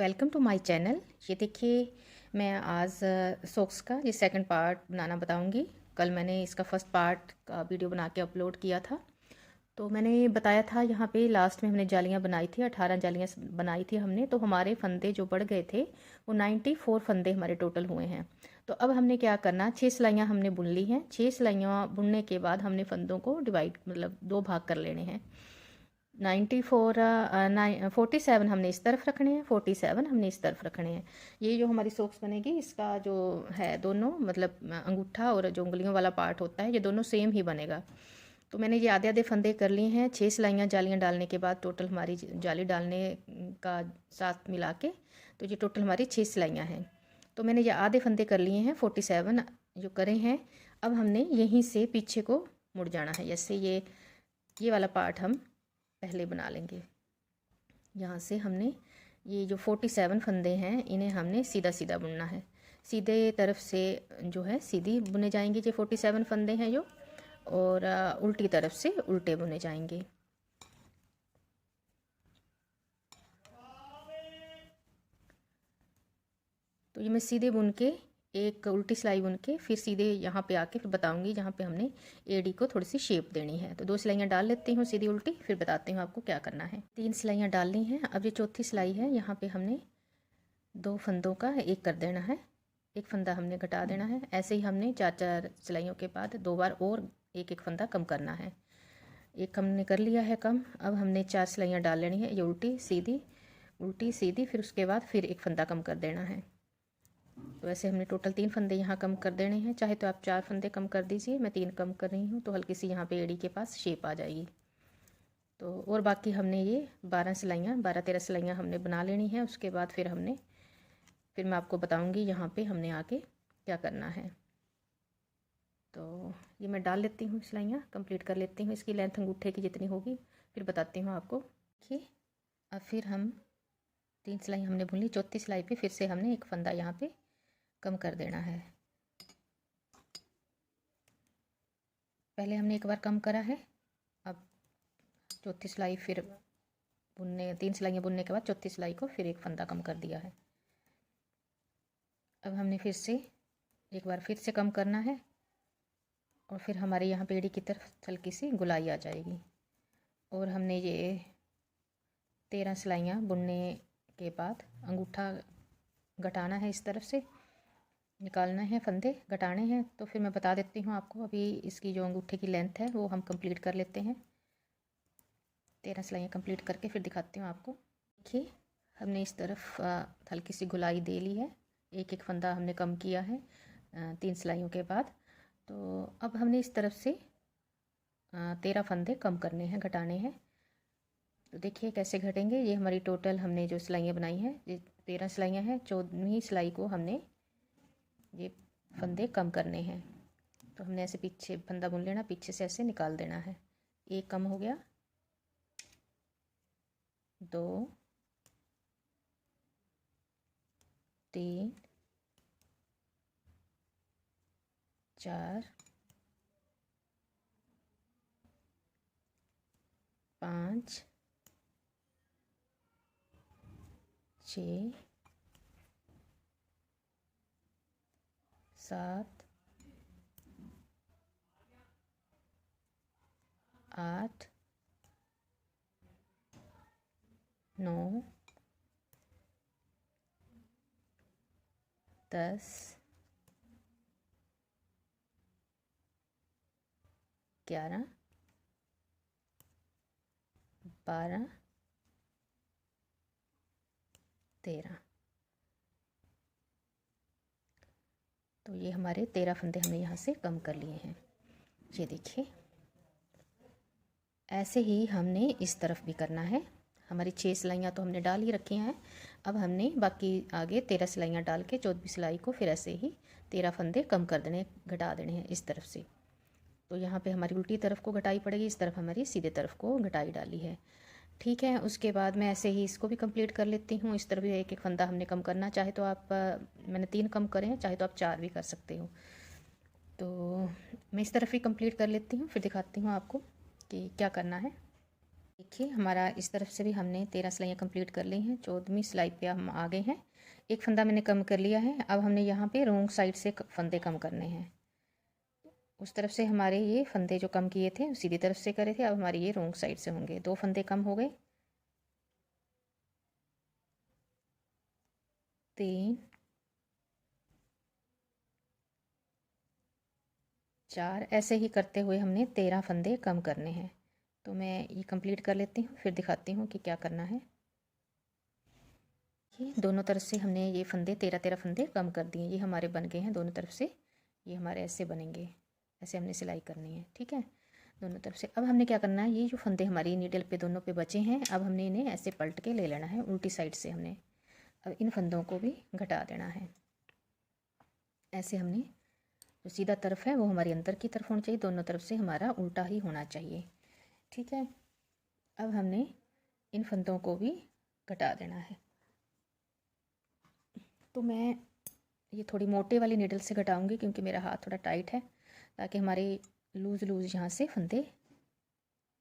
Welcome to my channel. ये देखिए, मैं आज सॉक्स का ये सेकंड पार्ट बनाना बताऊंगी। कल मैंने इसका फर्स्ट पार्ट का वीडियो बना के अपलोड किया था। तो मैंने बताया था यहाँ पे लास्ट में हमने जालियाँ बनाई थी, 18 जालियाँ बनाई थी हमने। तो हमारे फंदे जो बढ़ गए थे वो 94 फंदे हमारे टोटल हुए हैं। तो अब हमने क्या करना, 6 सिलाइयाँ हमने बुन ली हैं। 6 सिलाइयाँ बुनने के बाद हमने फंदों को डिवाइड मतलब 2 भाग कर लेने हैं। 47 हमने इस तरफ रखने हैं, 47 हमने इस तरफ रखने हैं। ये जो हमारी सॉक्स बनेगी, इसका जो है दोनों मतलब अंगूठा और जो उंगलियों वाला पार्ट होता है, ये दोनों सेम ही बनेगा। तो मैंने ये आधे आधे फंदे कर लिए हैं। 6 सिलाइयाँ जालियाँ डालने के बाद टोटल हमारी जाली डालने का साथ मिला के तो ये टोटल हमारी 6 सिलाइयाँ हैं। तो मैंने ये आधे फंदे कर लिए हैं, 47 जो करे हैं। अब हमने यहीं से पीछे को मुड़ जाना है। जैसे ये वाला पार्ट हम पहले बना लेंगे। यहाँ से हमने ये जो 47 फंदे हैं, इन्हें हमने सीधा सीधा बुनना है। सीधे तरफ से जो है सीधी बुने जाएंगे जो 47 फंदे हैं जो, और उल्टी तरफ से उल्टे बुने जाएंगे। तो ये मैं सीधे बुन के एक उल्टी सिलाई बुन के फिर सीधे यहाँ पे आके फिर बताऊंगी जहाँ पे हमने एडी को थोड़ी सी शेप देनी है। तो 2 सिलाइयाँ डाल लेती हूँ सीधी उल्टी, फिर बताती हूँ आपको क्या करना है। 3 सिलाइयाँ डाल ली हैं। अब ये चौथी सिलाई है, यहाँ पे हमने 2 फंदों का एक कर देना है, एक फंदा हमने घटा देना है। ऐसे ही हमने 4 सिलाइयों के बाद 2 बार और एक फंदा कम करना है। एक हमने कर लिया है कम। अब हमने 4 सिलाइयाँ डाल लेनी है, ये उल्टी सीधी, फिर उसके बाद फिर एक फंदा कम कर देना है। तो वैसे हमने टोटल 3 फंदे यहाँ कम कर देने हैं। चाहे तो आप 4 फंदे कम कर दीजिए, मैं 3 कम कर रही हूँ तो हल्की सी यहाँ पे एड़ी के पास शेप आ जाएगी। तो और बाकी हमने ये 12-13 सिलाइयाँ हमने बना लेनी है। उसके बाद फिर मैं आपको बताऊँगी यहाँ पे हमने आके क्या करना है। तो ये मैं डाल लेती हूँ, सिलाइयाँ कंप्लीट कर लेती हूँ। इसकी लेंथ अंगूठे की जितनी होगी फिर बताती हूँ आपको। देखिए, अब फिर हम 3 सिलाई हमने बुन ली। चौथी सिलाई पे फिर से हमने एक फंदा यहाँ पे कम कर देना है। पहले हमने एक बार कम करा है। अब चौथी सिलाई फिर बुनने 3 सिलाइयाँ बुनने के बाद चौथी सिलाई को फिर एक फंदा कम कर दिया है। अब हमने फिर से एक बार फिर से कम करना है और फिर हमारे यहाँ पेड़ी की तरफ हल्की सी गुलाई आ जाएगी। और हमने ये 13 सिलाइयाँ बुनने के बाद अंगूठा घटाना है, इस तरफ से निकालना है, फंदे घटाने हैं। तो फिर मैं बता देती हूँ आपको। अभी इसकी जो अंगूठे की लेंथ है वो हम कंप्लीट कर लेते हैं। 13 सिलाइयाँ कंप्लीट करके फिर दिखाती हूँ आपको। देखिए, हमने इस तरफ हल्की सी गुलाई दे ली है, एक फंदा हमने कम किया है 3 सिलाइयों के बाद। तो अब हमने इस तरफ से 13 फंदे कम करने हैं, घटाने हैं। तो देखिए कैसे घटेंगे। ये हमारी टोटल हमने जो सिलाइयाँ बनाई हैं, ये 13 सिलाइयाँ हैं। 14वीं सिलाई को हमने ये फंदे कम करने हैं। तो हमने ऐसे पीछे फंदा बुन लेना, पीछे से ऐसे निकाल देना है। एक कम हो गया, 2, 3, 4, 5, 6, 7, 8, 9, 10, 11, 12, 13। तो ये हमारे 13 फंदे हमने यहाँ से कम कर लिए हैं। ये देखिए, ऐसे ही हमने इस तरफ भी करना है। हमारी 6 सिलाइयाँ तो हमने डाल ही रखी हैं। अब हमने बाकी आगे 13 सिलाइयाँ डाल के 14वीं सिलाई को फिर ऐसे ही 13 फंदे कम कर देने, घटा देने हैं इस तरफ से। तो यहाँ पे हमारी उल्टी तरफ को घटाई पड़ेगी, इस तरफ हमारी सीधे तरफ को घटाई डाली है। ठीक है, उसके बाद मैं ऐसे ही इसको भी कंप्लीट कर लेती हूँ। इस तरफ भी एक फंदा हमने कम करना, चाहे तो आप मैंने 3 कम करे हैं, चाहे तो आप 4 भी कर सकते हो। तो मैं इस तरफ ही कंप्लीट कर लेती हूँ, फिर दिखाती हूँ आपको कि क्या करना है। देखिए हमारा इस तरफ से भी हमने 13 सिलाइयाँ कंप्लीट कर ली हैं। 14वीं सिलाई पे हम आ गए हैं। एक फंदा मैंने कम कर लिया है। अब हमने यहाँ पे रोंग साइड से फंदे कम करने हैं। उस तरफ से हमारे ये फंदे जो कम किए थे सीधी तरफ से करे थे, अब हमारे ये रोंग साइड से होंगे। 2 फंदे कम हो गए, 3, 4, ऐसे ही करते हुए हमने 13 फंदे कम करने हैं। तो मैं ये कंप्लीट कर लेती हूँ, फिर दिखाती हूँ कि क्या करना है। ये दोनों तरफ से हमने ये फंदे 13 फंदे कम कर दिए। ये हमारे बन गए हैं दोनों तरफ से। ये हमारे ऐसे बनेंगे, ऐसे हमने सिलाई करनी है। ठीक है, दोनों तरफ से। अब हमने क्या करना है, ये जो फंदे हमारी नीडल पे दोनों पे बचे हैं, अब हमने इन्हें ऐसे पलट के ले लेना है उल्टी साइड से। हमने अब इन फंदों को भी घटा देना है। ऐसे हमने जो सीधा तरफ है वो हमारी अंदर की तरफ होनी चाहिए, दोनों तरफ से हमारा उल्टा ही होना चाहिए। ठीक है, अब हमने इन फंदों को भी घटा देना है। तो मैं ये थोड़ी मोटे वाली नीडल से घटाऊंगी क्योंकि मेरा हाथ थोड़ा टाइट है, ताकि हमारे लूज़ यहाँ से फंदे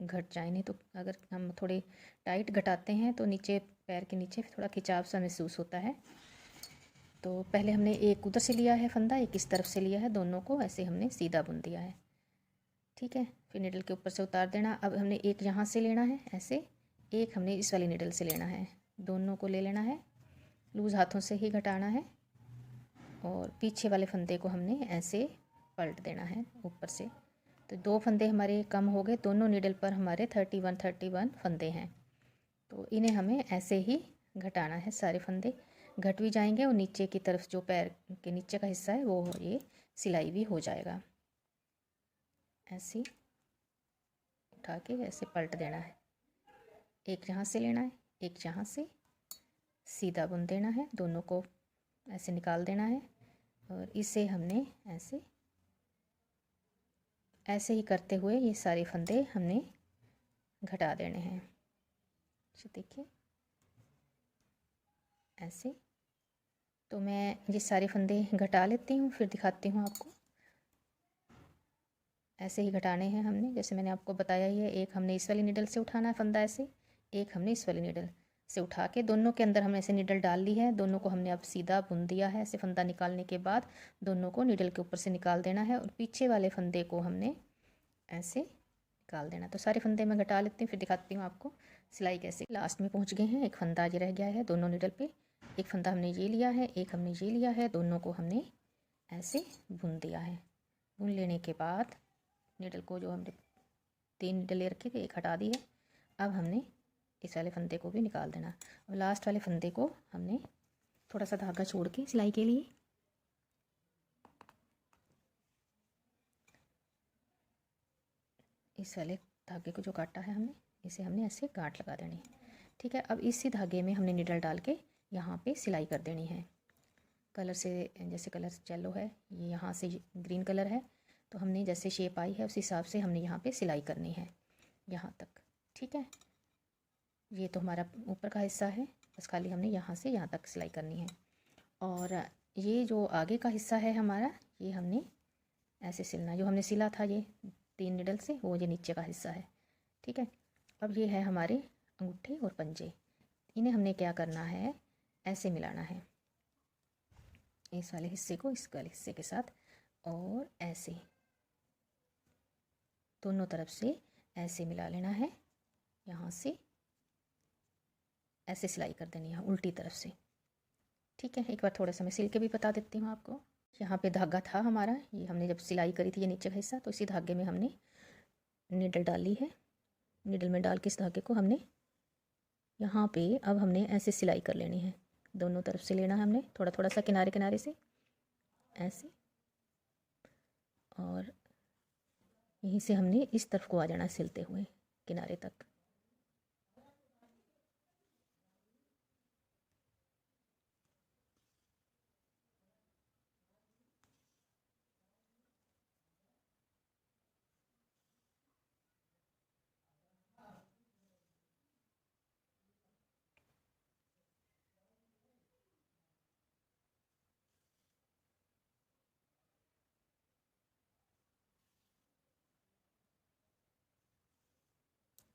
घट जाए। नहीं तो अगर हम थोड़े टाइट घटाते हैं तो नीचे पैर के नीचे थोड़ा खिंचाव सा महसूस होता है। तो पहले हमने एक उधर से लिया है फंदा, एक इस तरफ से लिया है, दोनों को ऐसे हमने सीधा बुन दिया है। ठीक है, फिर नीडल के ऊपर से उतार देना। अब हमने एक यहाँ से लेना है ऐसे, एक हमने इस वाली नीडल से लेना है, दोनों को ले लेना है। लूज़ हाथों से ही घटाना है और पीछे वाले फंदे को हमने ऐसे पलट देना है ऊपर से। तो 2 फंदे हमारे कम हो गए। दोनों नीडल पर हमारे 31 फंदे हैं। तो इन्हें हमें ऐसे ही घटाना है। सारे फंदे घट भी जाएंगे और नीचे की तरफ जो पैर के नीचे का हिस्सा है वो ये सिलाई भी हो जाएगा। ऐसे उठा के ऐसे पलट देना है। एक यहाँ से लेना है, एक यहाँ से सीधा बुन देना है, दोनों को ऐसे निकाल देना है और इसे हमने ऐसे ऐसे ही करते हुए ये सारे फंदे हमने घटा देने हैं। देखिए ऐसे। तो मैं ये सारे फंदे घटा लेती हूँ, फिर दिखाती हूँ आपको। ऐसे ही घटाने हैं हमने, जैसे मैंने आपको बताया ही है। एक हमने इस वाली नीडल से उठाना है फंदा ऐसे, एक हमने इस वाली नीडल से उठा के दोनों के अंदर हमने ऐसे नीडल डाल ली है। दोनों को हमने अब सीधा बुन दिया है। ऐसे फंदा निकालने के बाद दोनों को नीडल के ऊपर से निकाल देना है और पीछे वाले फंदे को हमने ऐसे निकाल देना। तो सारे फंदे मैं घटा लेती हूँ, फिर दिखाती हूँ आपको सिलाई कैसे। लास्ट में पहुँच गए हैं। एक फंदा ये रह गया है दोनों नीडल पे। एक फंदा हमने ये लिया है, एक हमने ये लिया है, दोनों को हमने ऐसे बुन दिया है। बुन लेने के बाद नीडल को जो हमने 3 नीडल ले रखी थी, एक हटा दी है। अब हमने इस वाले फंदे को भी निकाल देना और लास्ट वाले फंदे को हमने थोड़ा सा धागा छोड़ के सिलाई के लिए इस वाले धागे को जो काटा है हमने, इसे हमने ऐसे गांठ लगा देनी है। ठीक है, अब इसी धागे में हमने नीडल डाल के यहाँ पे सिलाई कर देनी है। कलर से, जैसे कलर येलो है, ये यहाँ से ग्रीन कलर है, तो हमने जैसे शेप आई है उस हिसाब से हमने यहाँ पे सिलाई करनी है यहाँ तक। ठीक है, ये तो हमारा ऊपर का हिस्सा है, बस खाली हमने यहाँ से यहाँ तक सिलाई करनी है। और ये जो आगे का हिस्सा है हमारा, ये हमने ऐसे सिलना, जो हमने सिला था ये 3 नीडल से, वो ये नीचे का हिस्सा है। ठीक है, अब ये है हमारे अंगूठे और पंजे। इन्हें हमने क्या करना है, ऐसे मिलाना है इस वाले हिस्से को इस वाले हिस्से के साथ, और ऐसे दोनों तरफ से ऐसे मिला लेना है। यहाँ से ऐसे सिलाई कर देनी है उल्टी तरफ से। ठीक है, एक बार थोड़ा सा मैं सिल के भी बता देती हूँ आपको। यहाँ पे धागा था हमारा, ये हमने जब सिलाई करी थी ये नीचे का हिस्सा, तो इसी धागे में हमने नीडल डाली है। नीडल में डाल के इस धागे को हमने यहाँ पे अब हमने ऐसे सिलाई कर लेनी है। दोनों तरफ से लेना है हमने, थोड़ा थोड़ा सा किनारे किनारे से ऐसे, और यहीं से हमने इस तरफ को आ जाना सिलते हुए किनारे तक।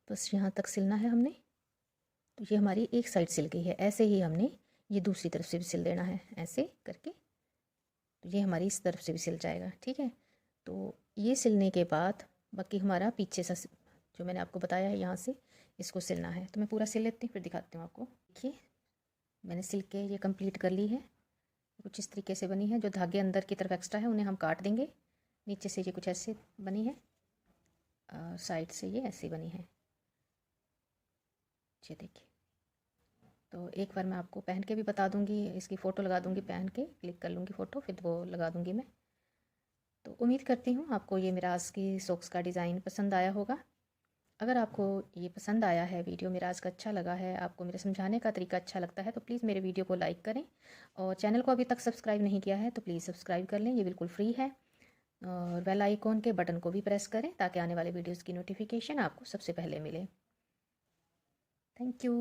बस यहाँ तक सिलना है हमने। तो ये हमारी एक साइड सिल गई है। ऐसे ही हमने ये दूसरी तरफ से भी सिल देना है, ऐसे करके। तो ये हमारी इस तरफ से भी सिल जाएगा, ठीक है। तो ये सिलने के बाद बाकी हमारा पीछे से जो मैंने आपको बताया है यहाँ से इसको सिलना है। तो मैं पूरा सिल लेती हूँ, फिर दिखाती हूँ आपको। देखिए मैंने सिल के ये कंप्लीट कर ली है। कुछ इस तरीके से बनी है। जो धागे अंदर की तरफ एक्स्ट्रा है उन्हें हम काट देंगे। नीचे से ये कुछ ऐसे बनी है, साइड से ये ऐसी बनी है। ये देखिए। तो एक बार मैं आपको पहन के भी बता दूंगी, इसकी फ़ोटो लगा दूंगी, पहन के क्लिक कर लूँगी फ़ोटो, फिर वो लगा दूंगी मैं। तो उम्मीद करती हूँ आपको ये मेरा आज की सॉक्स का डिज़ाइन पसंद आया होगा। अगर आपको ये पसंद आया है, वीडियो मेरा आज का अच्छा लगा है, आपको मेरे समझाने का तरीका अच्छा लगता है, तो प्लीज़ मेरे वीडियो को लाइक करें। और चैनल को अभी तक सब्सक्राइब नहीं किया है तो प्लीज़ सब्सक्राइब कर लें, ये बिल्कुल फ्री है। और बेल आइकॉन के बटन को भी प्रेस करें ताकि आने वाले वीडियोज़ की नोटिफिकेशन आपको सबसे पहले मिले। Thank you.